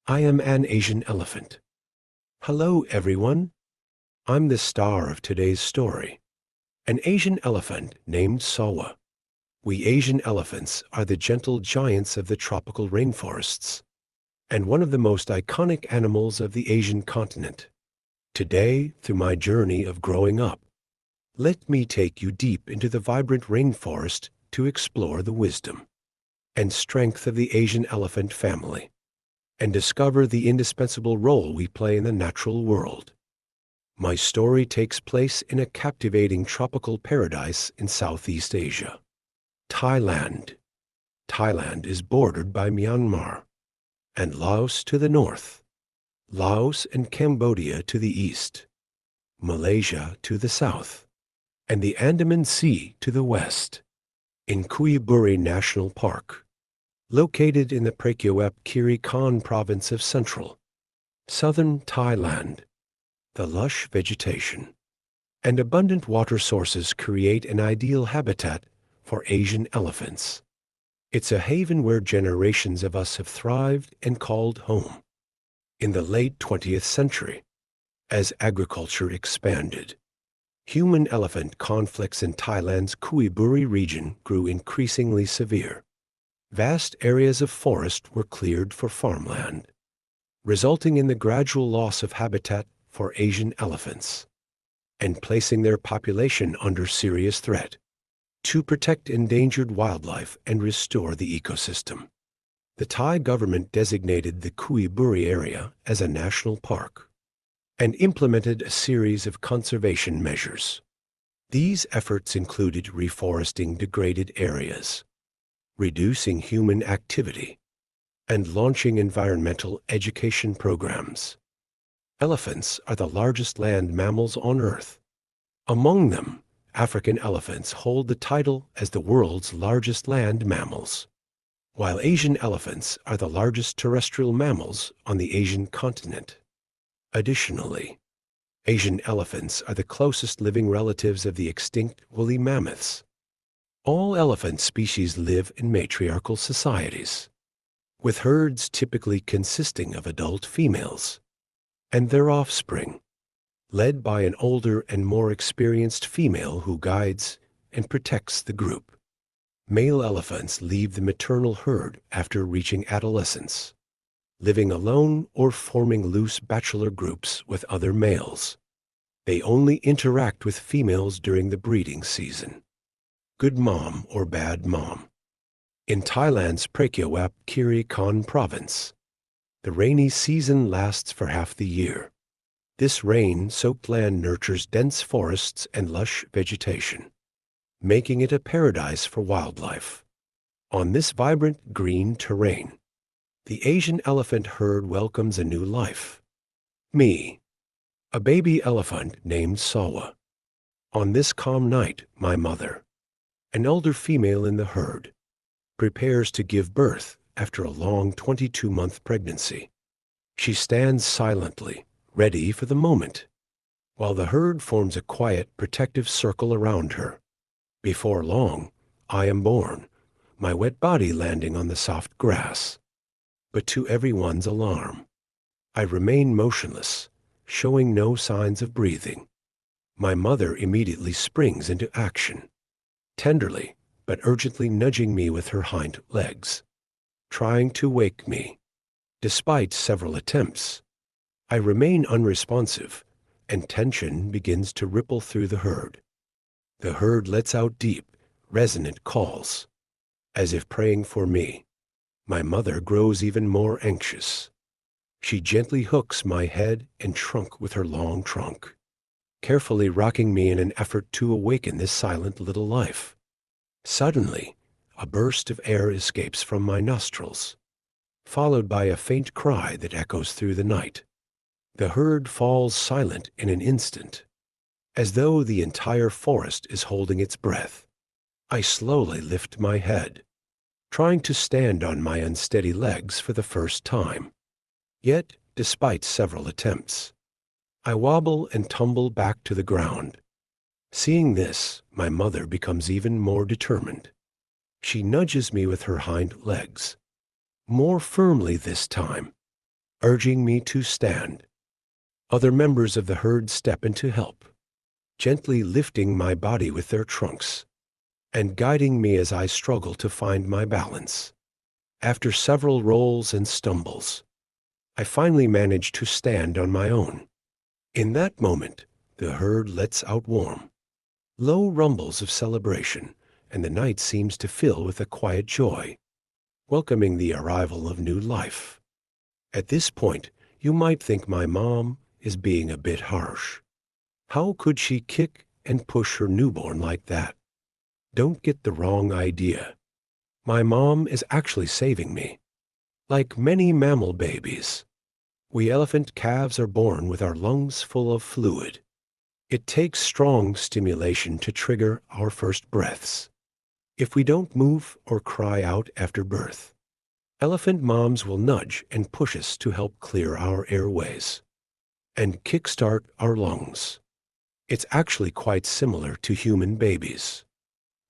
I am an Asian elephant. Hello, everyone. I'm the star of today's story, an Asian elephant named Sawa. We Asian elephants are the gentle giants of the tropical rainforests, and one of the most iconic animals of the Asian continent. Today, through my journey of growing up, let me take you deep into the vibrant rainforest to explore the wisdom and strength of the Asian elephant family, and discover the indispensable role we play in the natural world. My story takes place in a captivating tropical paradise in Southeast Asia, Thailand. Thailand is bordered by Myanmar and Laos to the north, Laos and Cambodia to the east, Malaysia to the south, and the Andaman Sea to the west. In Buri National Park, located in the Prachuap Khiri Khan province of central, southern Thailand, the lush vegetation and abundant water sources create an ideal habitat for Asian elephants. It's a haven where generations of us have thrived and called home. In the late 20th century, as agriculture expanded, human-elephant conflicts in Thailand's Buri region grew increasingly severe. Vast areas of forest were cleared for farmland, resulting in the gradual loss of habitat for Asian elephants, and placing their population under serious threat. To protect endangered wildlife and restore the ecosystem, the Thai government designated the Buri area as a national park and implemented a series of conservation measures. These efforts included reforesting degraded areas, reducing human activity, and launching environmental education programs. Elephants are the largest land mammals on Earth. Among them, African elephants hold the title as the world's largest land mammals, while Asian elephants are the largest terrestrial mammals on the Asian continent. Additionally, Asian elephants are the closest living relatives of the extinct woolly mammoths. All elephant species live in matriarchal societies, with herds typically consisting of adult females and their offspring, led by an older and more experienced female who guides and protects the group. Male elephants leave the maternal herd after reaching adolescence, living alone or forming loose bachelor groups with other males. They only interact with females during the breeding season. Good mom or bad mom. In Thailand's Prachuap Khiri Khan province, the rainy season lasts for half the year. This rain-soaked land nurtures dense forests and lush vegetation, making it a paradise for wildlife. On this vibrant green terrain, the Asian elephant herd welcomes a new life. Me, a baby elephant named Sawa. On this calm night, my mother, an elder female in the herd, prepares to give birth after a long 22-month pregnancy. She stands silently, ready for the moment, while the herd forms a quiet, protective circle around her. Before long, I am born, my wet body landing on the soft grass. But to everyone's alarm, I remain motionless, showing no signs of breathing. My mother immediately springs into action, tenderly but urgently nudging me with her hind legs, trying to wake me. Despite several attempts, I remain unresponsive, and tension begins to ripple through the herd. The herd lets out deep, resonant calls, as if praying for me. My mother grows even more anxious. She gently hooks my head and trunk with her long trunk, carefully rocking me in an effort to awaken this silent little life. Suddenly, a burst of air escapes from my nostrils, followed by a faint cry that echoes through the night. The herd falls silent in an instant, as though the entire forest is holding its breath. I slowly lift my head, trying to stand on my unsteady legs for the first time. Yet, despite several attempts, I wobble and tumble back to the ground. Seeing this, my mother becomes even more determined. She nudges me with her hind legs, more firmly this time, urging me to stand. Other members of the herd step in to help, gently lifting my body with their trunks and guiding me as I struggle to find my balance. After several rolls and stumbles, I finally manage to stand on my own. In that moment, the herd lets out warm, low rumbles of celebration, and the night seems to fill with a quiet joy, welcoming the arrival of new life. At this point, you might think my mom is being a bit harsh. How could she kick and push her newborn like that? Don't get the wrong idea. My mom is actually saving me. Like many mammal babies, we elephant calves are born with our lungs full of fluid. It takes strong stimulation to trigger our first breaths. If we don't move or cry out after birth, elephant moms will nudge and push us to help clear our airways and kickstart our lungs. It's actually quite similar to human babies.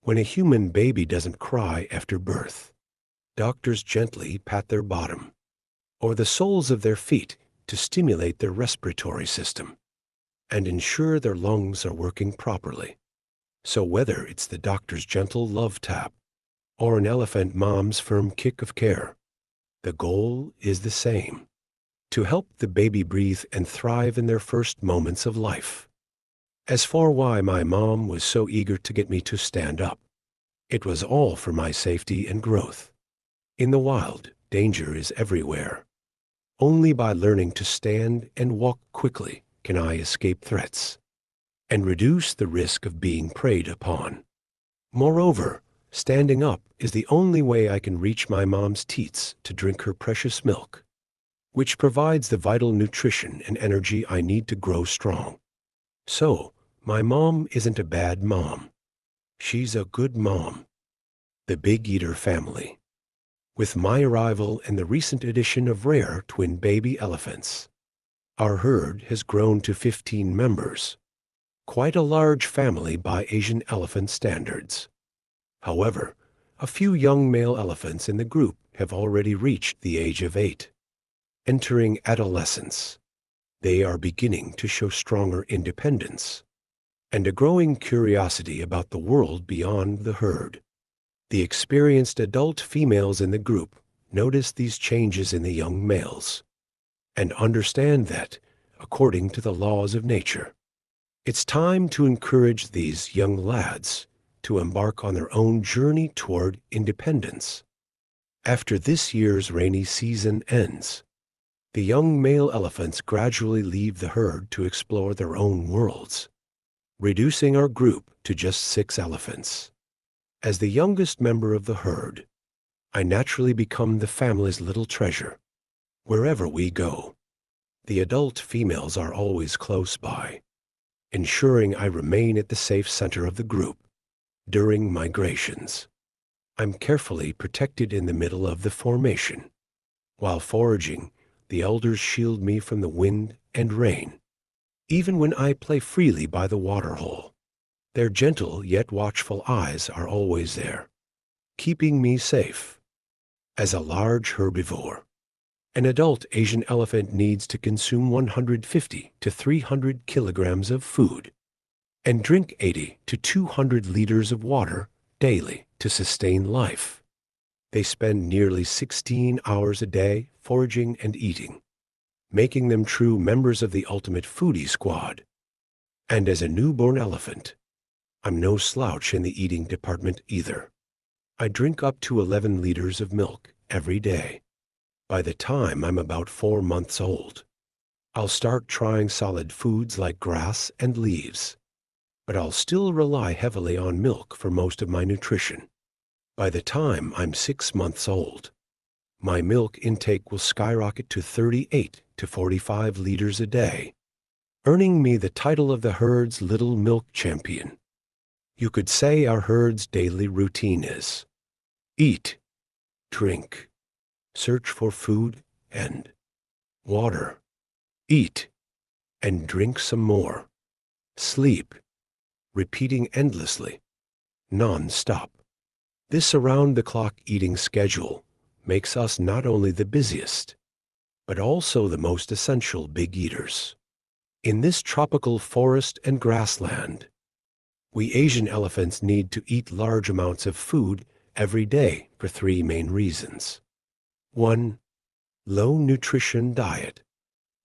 When a human baby doesn't cry after birth, doctors gently pat their bottom or the soles of their feet to stimulate their respiratory system and ensure their lungs are working properly. So whether it's the doctor's gentle love tap or an elephant mom's firm kick of care, the goal is the same: to help the baby breathe and thrive in their first moments of life. As for why my mom was so eager to get me to stand up, it was all for my safety and growth. In the wild, danger is everywhere. Only by learning to stand and walk quickly can I escape threats and reduce the risk of being preyed upon. Moreover, standing up is the only way I can reach my mom's teats to drink her precious milk, which provides the vital nutrition and energy I need to grow strong. So, my mom isn't a bad mom. She's a good mom. The Big Eater family. With my arrival and the recent addition of rare twin baby elephants, our herd has grown to 15 members. Quite a large family by Asian elephant standards. However, a few young male elephants in the group have already reached the age of 8. Entering adolescence, they are beginning to show stronger independence and a growing curiosity about the world beyond the herd. The experienced adult females in the group notice these changes in the young males and understand that, according to the laws of nature, it's time to encourage these young lads to embark on their own journey toward independence. After this year's rainy season ends, the young male elephants gradually leave the herd to explore their own worlds, reducing our group to just 6 elephants. As the youngest member of the herd, I naturally become the family's little treasure. Wherever we go, the adult females are always close by, ensuring I remain at the safe center of the group. During migrations, I'm carefully protected in the middle of the formation. While foraging, the elders shield me from the wind and rain. Even when I play freely by the waterhole, their gentle yet watchful eyes are always there, keeping me safe. As a large herbivore, an adult Asian elephant needs to consume 150 to 300 kilograms of food and drink 80 to 200 liters of water daily to sustain life. They spend nearly 16 hours a day foraging and eating, making them true members of the ultimate foodie squad. And as a newborn elephant, I'm no slouch in the eating department either. I drink up to 11 liters of milk every day. By the time I'm about 4 months old, I'll start trying solid foods like grass and leaves, but I'll still rely heavily on milk for most of my nutrition. By the time I'm 6 months old, my milk intake will skyrocket to 38 to 45 liters a day, earning me the title of the herd's little milk champion. You could say our herd's daily routine is eat, drink, search for food and water, eat, and drink some more, sleep, repeating endlessly, non-stop. This around-the-clock eating schedule makes us not only the busiest, but also the most essential big eaters. In this tropical forest and grassland, we Asian elephants need to eat large amounts of food every day for three main reasons. 1. Low nutrition diet.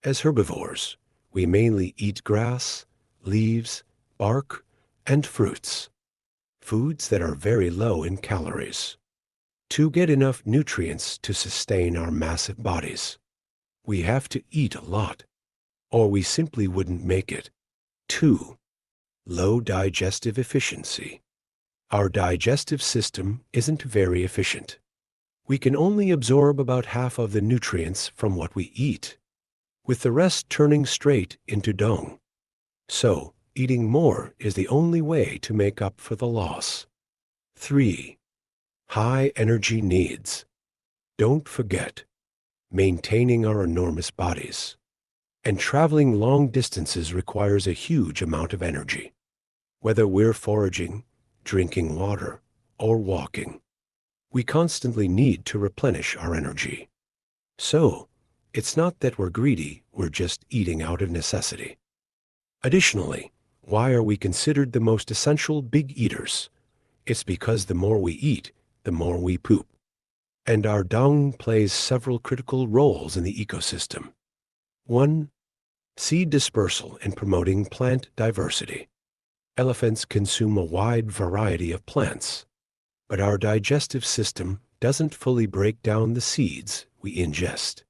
As herbivores, we mainly eat grass, leaves, bark, and fruits, foods that are very low in calories. To get enough nutrients to sustain our massive bodies, we have to eat a lot, or we simply wouldn't make it. 2. Low digestive efficiency. Our digestive system isn't very efficient. We can only absorb about half of the nutrients from what we eat, with the rest turning straight into dung. So, eating more is the only way to make up for the loss. 3. High energy needs. Don't forget, maintaining our enormous bodies and traveling long distances requires a huge amount of energy. Whether we're foraging, drinking water, or walking, we constantly need to replenish our energy. So, it's not that we're greedy, we're just eating out of necessity. Additionally, why are we considered the most essential big eaters? It's because the more we eat, the more we poop. And our dung plays several critical roles in the ecosystem. 1. Seed dispersal and promoting plant diversity. Elephants consume a wide variety of plants, but our digestive system doesn't fully break down the seeds we ingest.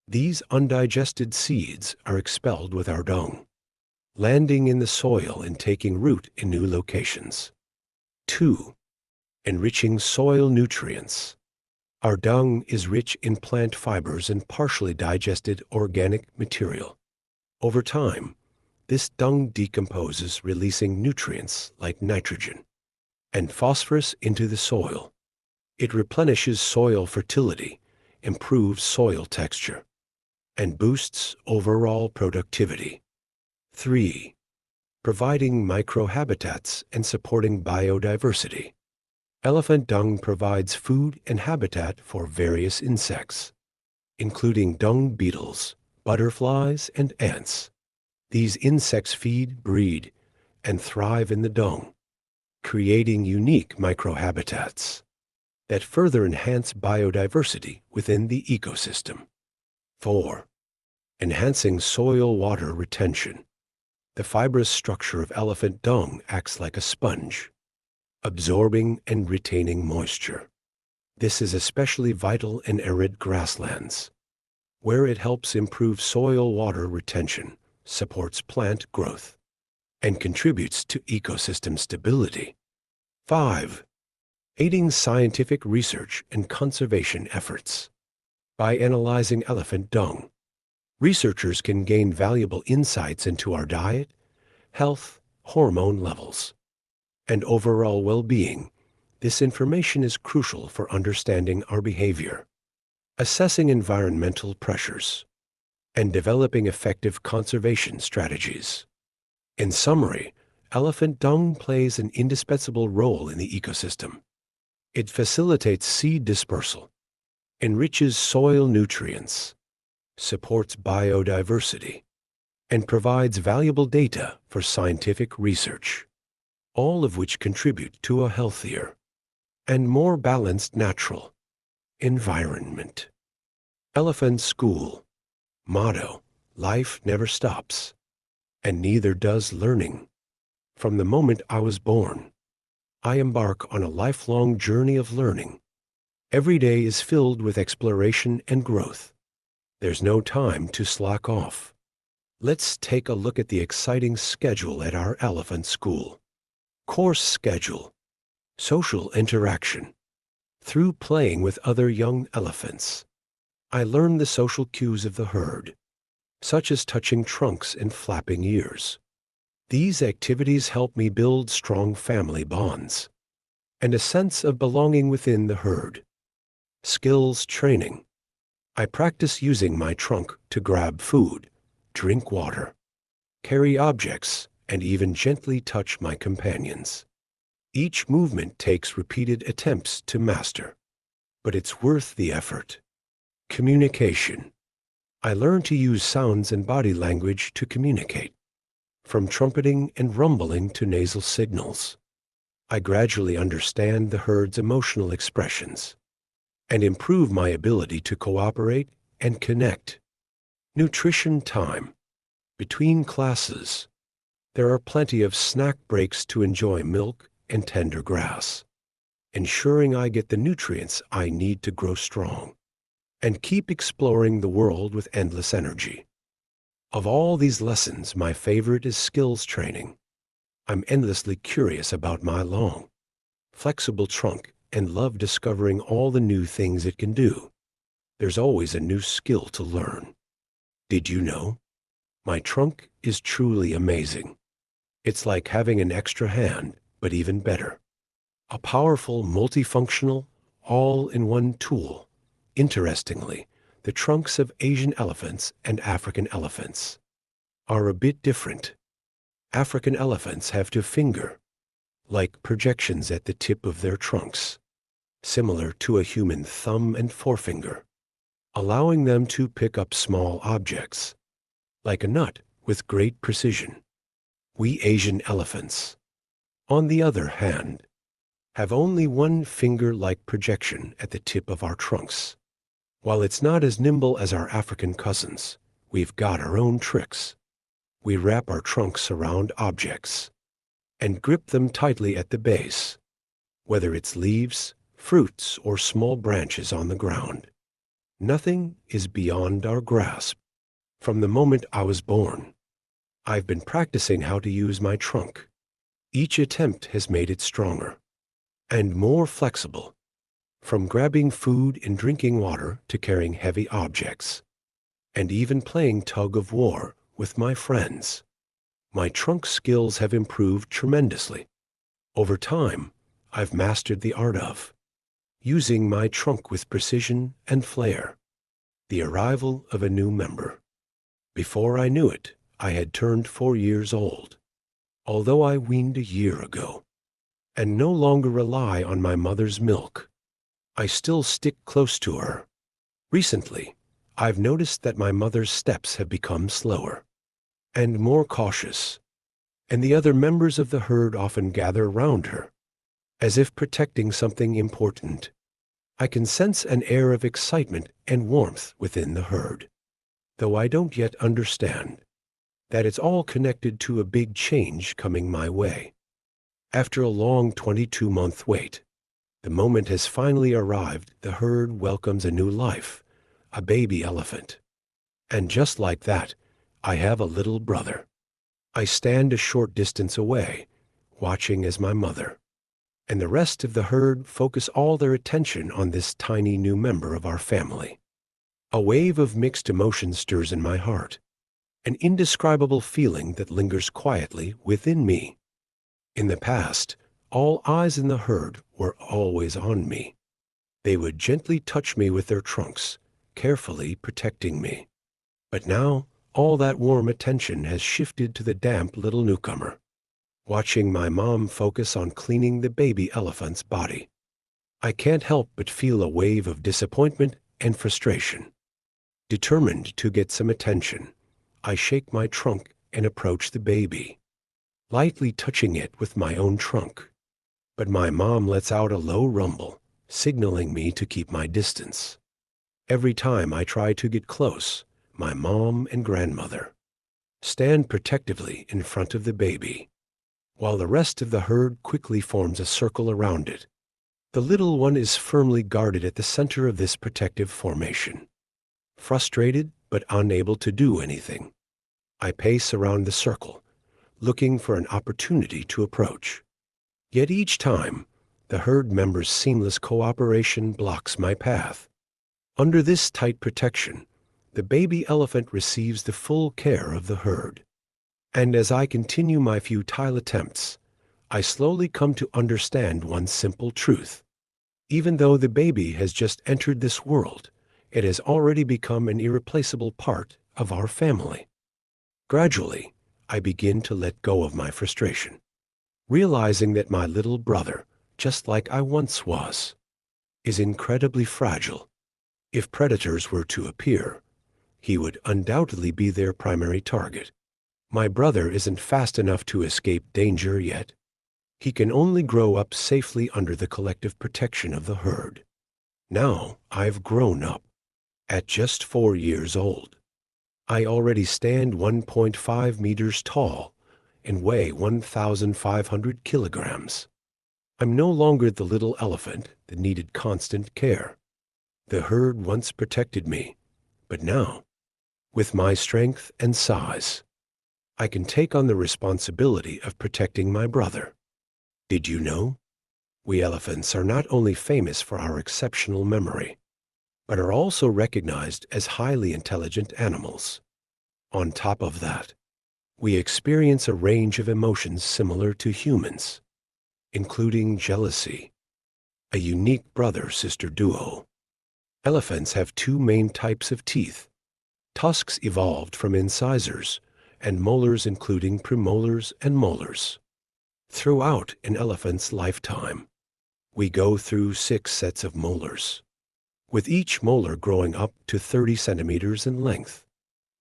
These undigested seeds are expelled with our dung, landing in the soil and taking root in new locations. 2. Enriching soil nutrients. Our dung is rich in plant fibers and partially digested organic material. Over time, this dung decomposes, releasing nutrients like nitrogen and phosphorus into the soil. It replenishes soil fertility, improves soil texture, and boosts overall productivity. 3. Providing microhabitats and supporting biodiversity. Elephant dung provides food and habitat for various insects, including dung beetles, butterflies, and ants. These insects feed, breed, and thrive in the dung, creating unique microhabitats that further enhance biodiversity within the ecosystem. 4. Enhancing soil water retention. The fibrous structure of elephant dung acts like a sponge, absorbing and retaining moisture. This is especially vital in arid grasslands, where it helps improve soil water retention, supports plant growth, and contributes to ecosystem stability. 5. Aiding scientific research and conservation efforts. By analyzing elephant dung, researchers can gain valuable insights into our diet, health, hormone levels, and overall well-being. This information is crucial for understanding our behavior, assessing environmental pressures, and developing effective conservation strategies. In summary, elephant dung plays an indispensable role in the ecosystem. It facilitates seed dispersal, enriches soil nutrients, supports biodiversity, and provides valuable data for scientific research, all of which contribute to a healthier and more balanced natural environment. Elephant School. Motto: life never stops, and neither does learning. From the moment I was born, I embark on a lifelong journey of learning. Every day is filled with exploration and growth. There's no time to slack off. Let's take a look at the exciting schedule at our elephant school. Course schedule. Social interaction. Through playing with other young elephants, I learn the social cues of the herd, such as touching trunks and flapping ears. These activities help me build strong family bonds and a sense of belonging within the herd. Skills training. I practice using my trunk to grab food, drink water, carry objects, and even gently touch my companions. Each movement takes repeated attempts to master, but it's worth the effort. Communication. I learned to use sounds and body language to communicate, from trumpeting and rumbling to nasal signals. I gradually understand the herd's emotional expressions and improve my ability to cooperate and connect. Nutrition time. Between classes, there are plenty of snack breaks to enjoy milk and tender grass, ensuring I get the nutrients I need to grow strong and keep exploring the world with endless energy. Of all these lessons, my favorite is skills training. I'm endlessly curious about my long, flexible trunk and love discovering all the new things it can do. There's always a new skill to learn. Did you know? My trunk is truly amazing. It's like having an extra hand, but even better. A powerful, multifunctional, all-in-one tool. Interestingly, the trunks of Asian elephants and African elephants are a bit different. African elephants have two finger-like projections at the tip of their trunks, similar to a human thumb and forefinger, allowing them to pick up small objects, like a nut, with great precision. We Asian elephants, on the other hand, have only one finger-like projection at the tip of our trunks. While it's not as nimble as our African cousins, we've got our own tricks. We wrap our trunks around objects and grip them tightly at the base, whether it's leaves, fruits, or small branches on the ground. Nothing is beyond our grasp. From the moment I was born, I've been practicing how to use my trunk. Each attempt has made it stronger and more flexible, from grabbing food and drinking water to carrying heavy objects, and even playing tug-of-war with my friends. My trunk skills have improved tremendously. Over time, I've mastered the art of using my trunk with precision and flair. The arrival of a new member. Before I knew it, I had turned 4 years old, although I weaned a year ago, and no longer rely on my mother's milk. I still stick close to her. Recently, I've noticed that my mother's steps have become slower and more cautious, and the other members of the herd often gather around her, as if protecting something important. I can sense an air of excitement and warmth within the herd, though I don't yet understand that it's all connected to a big change coming my way. After a long 22-month wait, the moment has finally arrived. The herd welcomes a new life, a baby elephant. And just like that, I have a little brother. I stand a short distance away, watching as my mother and the rest of the herd focus all their attention on this tiny new member of our family. A wave of mixed emotions stirs in my heart, an indescribable feeling that lingers quietly within me. In the past, all eyes in the herd were always on me. They would gently touch me with their trunks, carefully protecting me. But now, all that warm attention has shifted to the damp little newcomer. Watching my mom focus on cleaning the baby elephant's body, I can't help but feel a wave of disappointment and frustration. Determined to get some attention, I shake my trunk and approach the baby, lightly touching it with my own trunk. But my mom lets out a low rumble, signaling me to keep my distance. Every time I try to get close, my mom and grandmother stand protectively in front of the baby, while the rest of the herd quickly forms a circle around it. The little one is firmly guarded at the center of this protective formation. Frustrated but unable to do anything, I pace around the circle, looking for an opportunity to approach. Yet each time, the herd members' seamless cooperation blocks my path. Under this tight protection, the baby elephant receives the full care of the herd. And as I continue my futile attempts, I slowly come to understand one simple truth. Even though the baby has just entered this world, it has already become an irreplaceable part of our family. Gradually, I begin to let go of my frustration, realizing that my little brother, just like I once was, is incredibly fragile. If predators were to appear, he would undoubtedly be their primary target. My brother isn't fast enough to escape danger yet. He can only grow up safely under the collective protection of the herd. Now I've grown up. At just 4 years old, I already stand 1.5 meters tall and weigh 1,500 kilograms. I'm no longer the little elephant that needed constant care. The herd once protected me, but now, with my strength and size, I can take on the responsibility of protecting my brother. Did you know? We elephants are not only famous for our exceptional memory, but are also recognized as highly intelligent animals. On top of that, we experience a range of emotions similar to humans, including jealousy, a unique brother-sister duo. Elephants have two main types of teeth. Tusks evolved from incisors, and molars including premolars and molars. Throughout an elephant's lifetime, we go through 6 sets of molars, with each molar growing up to 30 centimeters in length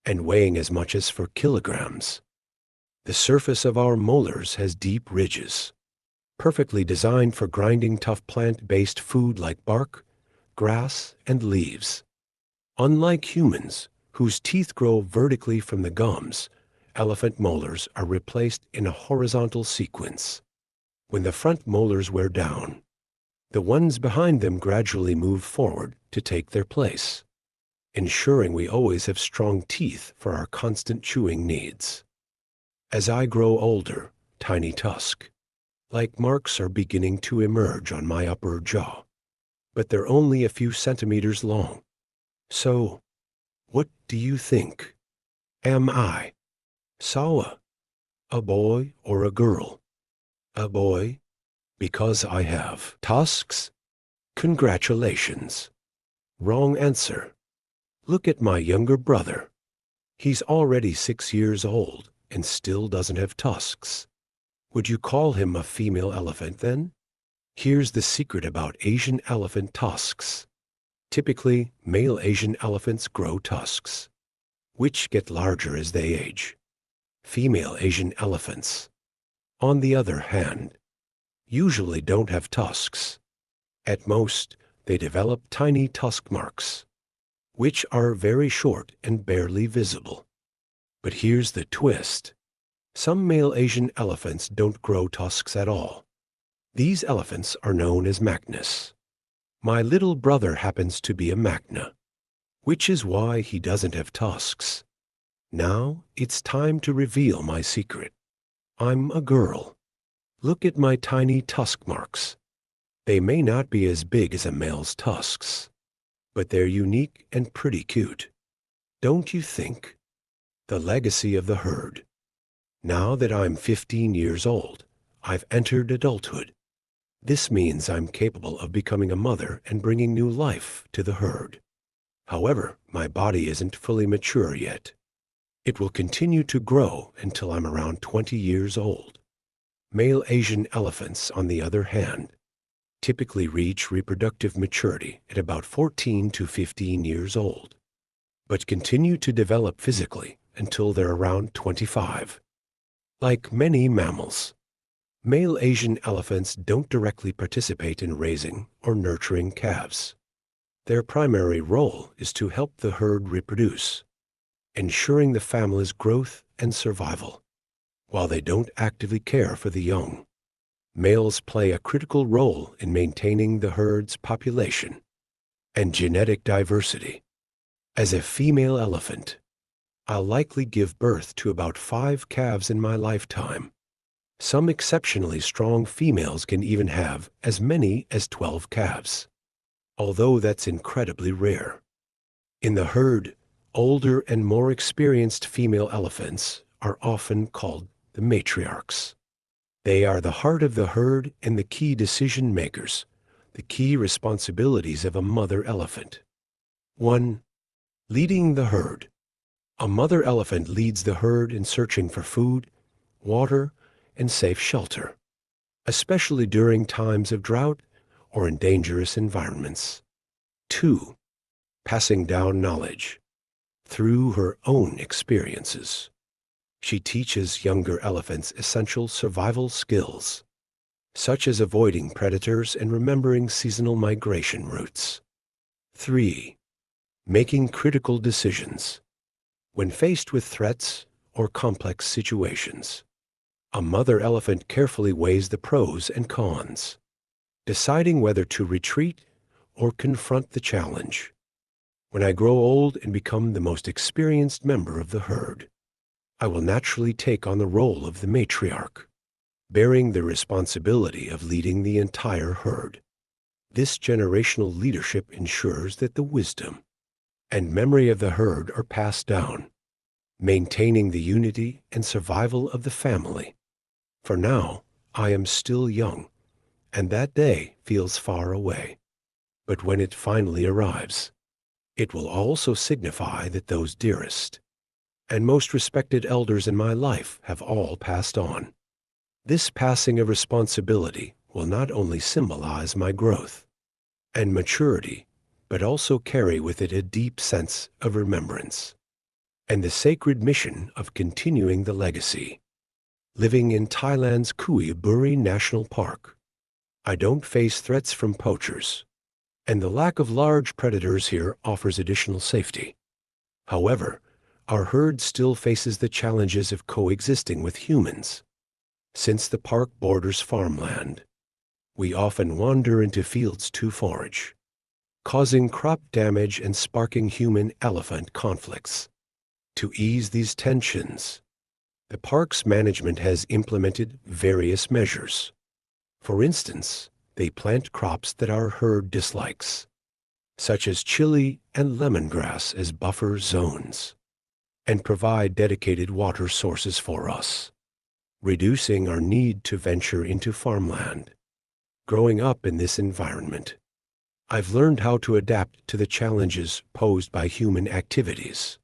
and weighing as much as 4 kilograms. The surface of our molars has deep ridges, perfectly designed for grinding tough plant-based food like bark, grass, and leaves. Unlike humans, whose teeth grow vertically from the gums, elephant molars are replaced in a horizontal sequence. When the front molars wear down, the ones behind them gradually move forward to take their place, ensuring we always have strong teeth for our constant chewing needs. As I grow older, tiny tusk-like marks are beginning to emerge on my upper jaw, but they're only a few centimeters long. So, what do you think? Am I, Sawa, a boy or a girl? A boy, because I have tusks? Congratulations. Wrong answer. Look at my younger brother. He's already 6 years old and still doesn't have tusks. Would you call him a female elephant then? Here's the secret about Asian elephant tusks. Typically, male Asian elephants grow tusks, which get larger as they age. Female Asian elephants, on the other hand, usually don't have tusks. At most, they develop tiny tusk marks, which are very short and barely visible. But here's the twist. Some male Asian elephants don't grow tusks at all. These elephants are known as Macnas. My little brother happens to be a Macna, which is why he doesn't have tusks. Now it's time to reveal my secret. I'm a girl. Look at my tiny tusk marks. They may not be as big as a male's tusks, but they're unique and pretty cute. Don't you think? The legacy of the herd. Now that I'm 15 years old, I've entered adulthood. This means I'm capable of becoming a mother and bringing new life to the herd. However, my body isn't fully mature yet. It will continue to grow until I'm around 20 years old. Male Asian elephants, on the other hand, typically reach reproductive maturity at about 14 to 15 years old, but continue to develop physically until they're around 25. Like many mammals, male Asian elephants don't directly participate in raising or nurturing calves. Their primary role is to help the herd reproduce, ensuring the family's growth and survival. While they don't actively care for the young, males play a critical role in maintaining the herd's population and genetic diversity. As a female elephant, I'll likely give birth to about 5 calves in my lifetime. Some exceptionally strong females can even have as many as 12 calves, although that's incredibly rare. In the herd, older and more experienced female elephants are often called the matriarchs. They are the heart of the herd and the key decision makers, the key responsibilities of a mother elephant. 1. Leading the herd. A mother elephant leads the herd in searching for food, water, and safe shelter, especially during times of drought or in dangerous environments. 2. Passing down knowledge. through her own experiences. She teaches younger elephants essential survival skills, such as avoiding predators and remembering seasonal migration routes. 3. Making critical decisions. When faced with threats or complex situations, a mother elephant carefully weighs the pros and cons, deciding whether to retreat or confront the challenge. When I grow old and become the most experienced member of the herd, I will naturally take on the role of the matriarch, bearing the responsibility of leading the entire herd. This generational leadership ensures that the wisdom and memory of the herd are passed down, maintaining the unity and survival of the family. For now, I am still young, and that day feels far away. But when it finally arrives, it will also signify that those dearest and most respected elders in my life have all passed on. This passing of responsibility will not only symbolize my growth and maturity, but also carry with it a deep sense of remembrance and the sacred mission of continuing the legacy. Living in Thailand's Kui Buri National Park, I don't face threats from poachers, and the lack of large predators here offers additional safety. However, our herd still faces the challenges of coexisting with humans. Since the park borders farmland, we often wander into fields to forage, causing crop damage and sparking human-elephant conflicts. To ease these tensions, the park's management has implemented various measures. For instance, they plant crops that our herd dislikes, such as chili and lemongrass as buffer zones, and provide dedicated water sources for us, reducing our need to venture into farmland. Growing up in this environment, I've learned how to adapt to the challenges posed by human activities.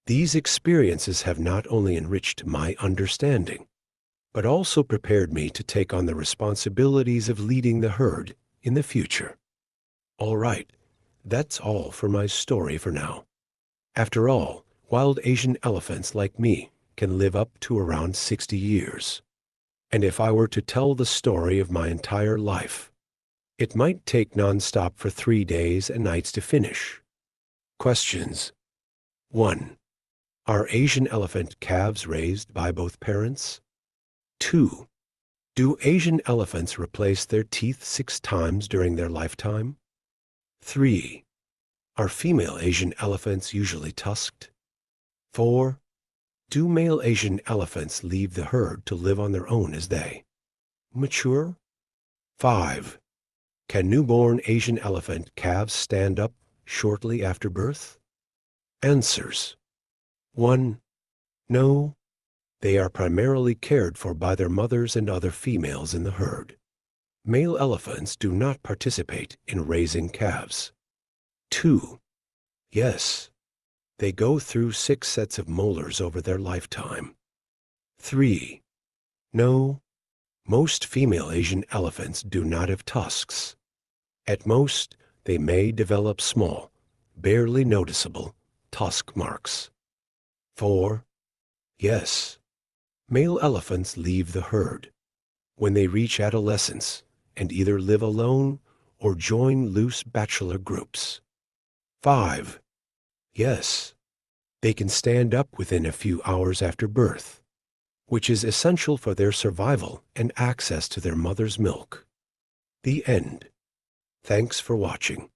These experiences have not only enriched my understanding, but also prepared me to take on the responsibilities of leading the herd in the future. All right, that's all for my story for now. After all, wild Asian elephants like me can live up to around 60 years. And if I were to tell the story of my entire life, it might take nonstop for 3 days and nights to finish. Questions. 1. Are Asian elephant calves raised by both parents? 2. Do Asian elephants replace their teeth 6 times during their lifetime? 3. Are female Asian elephants usually tusked? 4. Do male Asian elephants leave the herd to live on their own as they mature? 5. Can newborn Asian elephant calves stand up shortly after birth? Answers. 1. No. They are primarily cared for by their mothers and other females in the herd. Male elephants do not participate in raising calves. 2. Yes. They go through 6 sets of molars over their lifetime. 3. No. Most female Asian elephants do not have tusks. At most, they may develop small, barely noticeable tusk marks. 4. Yes. Male elephants leave the herd when they reach adolescence and either live alone or join loose bachelor groups. 5. Yes. They can stand up within a few hours after birth, which is essential for their survival and access to their mother's milk. The end. Thanks for watching.